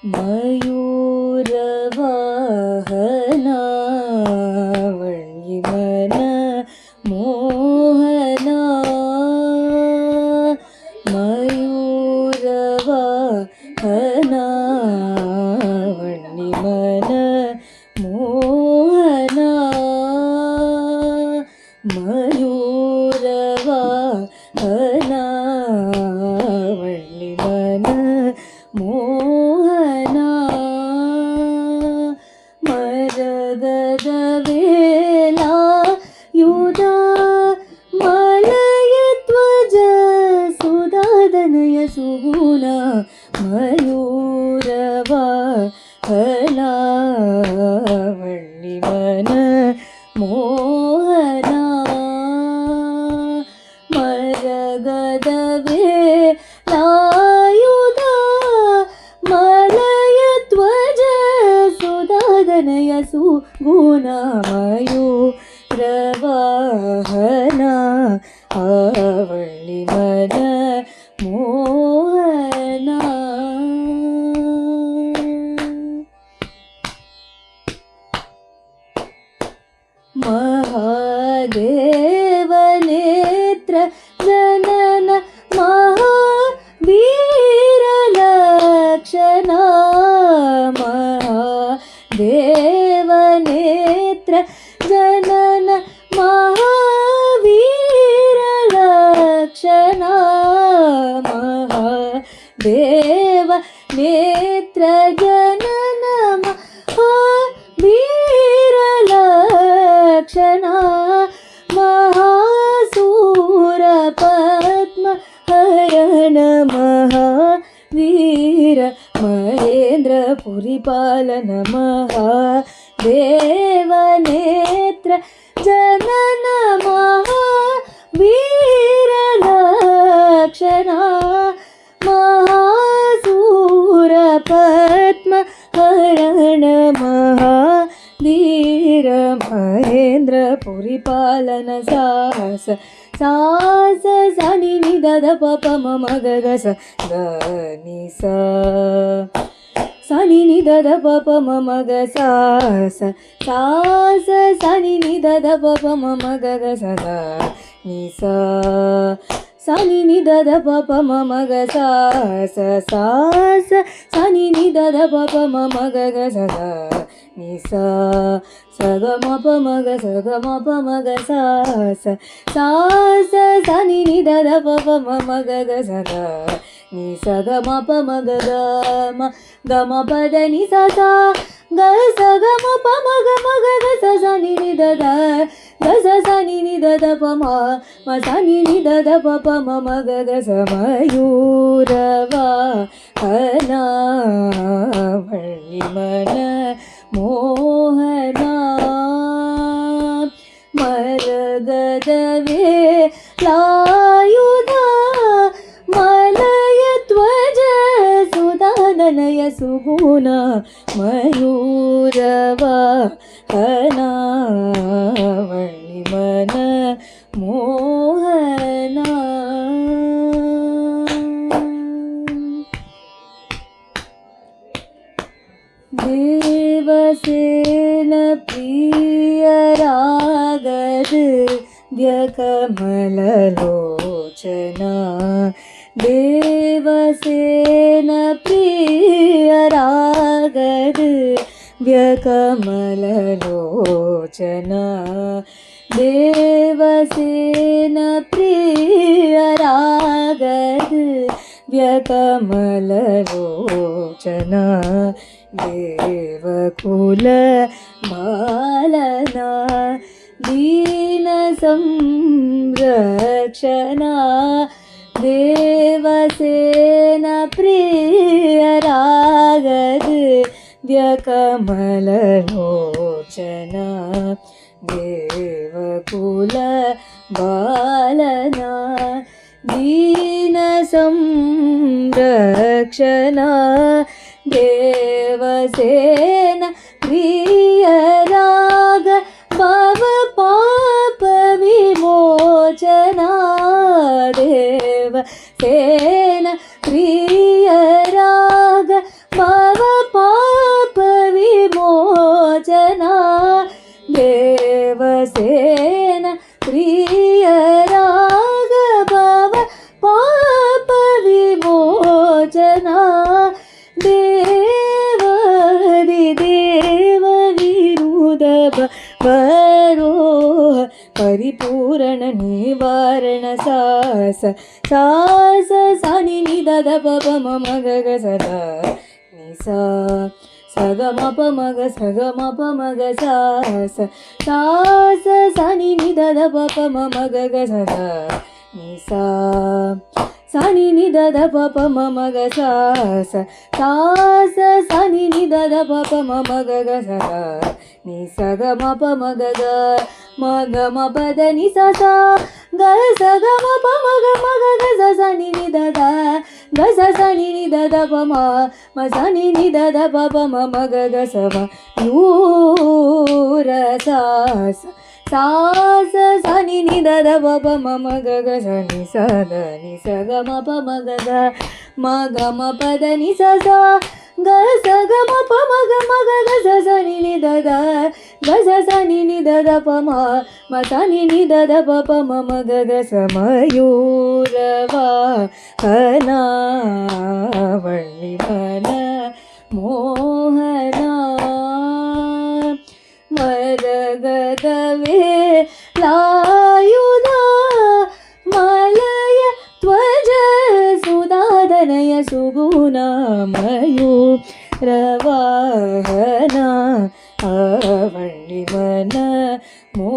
मयूरवाहना वण्यमन मोहना मयूरवाहना वण्यमन मोहना मयूरवाहना वण्यमन मोहना मरगद वेलायुध मलयध्वज सुधाधनय सुगुण मयूरवाहना वण्यमन मोहना मरगद वेलायुध मलयध्वज सुधाधनय सुगुण मयूरवाहना वण्यमन मोहना महादेवनेत्र जनन महावीरलक्षणा महादेवनेत्र जनन महावीरलक्षणा महादेवनेत्र जनन महावीरलक्षणा महासूरपद्म हरण महावीर महेन्द्रपुरीपालन महादेवनेत्र जनन महावीरलक्षणा महासूरपद्म हरण महावीर महेन्द्रपुरीपालन साहस सास सनि निदध पप मम गग स नि सा सनि निदध पप मम ग सास सास सनि निदध पप मम गग स नि सा सनि निदध पप मम ग सास सास सनि निदध पप मम गग स नि सा सग मप मग सग मप मग सास सास सनि निदध पप मम गग सग नि सग मप मग ग म पद नि सा सा ग सग मप मग मग ग स सनि निदध ग स सनि निदध प म सनि निदध पप मम गग स मयूरवाहना वण्यमन मोहना मरगद वेलायुध मलयध्वज सुधाधनय सुगुण मयूरवाहना वण्यमन मोहना देवसेन प्रियरागद व्यकमललोचना देवसेन प्रियरागद व्यकमललोचना देवसेन प्रियरागद व्यकमललोचना देवकुल बालना दीन संरक्षणा देवसेन प्रियरागद व्यकमललोचना देवकुल बालना दीन संरक्षणा देवसेन प्रियराग भव पाप विमोचना देवसेन प्रियराग भव ದೇವಾದಿ ದೇವ ವಿರುದ ಬರೋ ಪರಿಪೂರಣ ನಿವಾರಣ ಸಾಸ ಸಾಸ ಸನಿ ನಿದದ ಪಪ ಮಮ ಗಗ ಸದಾ ನಿಸ ಸಗಮಪ ಮಗ ಸಗಮಪ ಮಗ ಸಾಸ ಸಾಸ ಸನಿ ನಿದದ ಪಪ ಮಮ ಗಗ ಸದಾ ನಿಸ ಸನಿ ನಿದದ ಪಪ ಮಮ ಗ ಸಾಸ ಸಾಸ ಸನಿ ನಿದದ ಪಪ ಮಮ ಗಗ ಸದಾ ನಿ ಸಗಮಪ ಮಗ ಗ ಮಗ ಮಪದ ನಿ ಸ ಗ ಸಗಮಪ ಮಗ ಮಗ ಗ ಸ ನಿ ನಿದದ ಗ ಸ ನಿ ನಿದದ ಪ ಮ ಸ ನಿ ನಿದದ ಪಪ ಮಮ ಗಗ ಸಮ ಯೂರ ಸಾಸ ಸಾಸ ಸನಿ ನಿದದ ಪಪ ಮಮ ಗಗ ಸನಿ ಸದ ನಿ ಸಗ ಮಪ ಮಗ ಗ ಮಗ ಮಪದ ನಿ ಸ ಗ ಸಗ ಮಪ ಮಗ ಮಗ ಗ ಸನಿ ನಿದದ ಗ ಸನಿ ನಿದದ ಪ ಮ ಸನಿ ನಿದದ ಪಪ ಮಮ ಗಗ ಸಮಯೂರವ ಹನ ವಳ್ಳಿವನ ಮೋಹನ ಮರಗದವೇ ಲಾಯುಧ ಮಲಯ ತ್ವಜ ಸುಧಾದನಯ ಸುಗುಣಮಯೂ ರವಾಹನ ಅವಳ್ಳಿವನ ಮೋ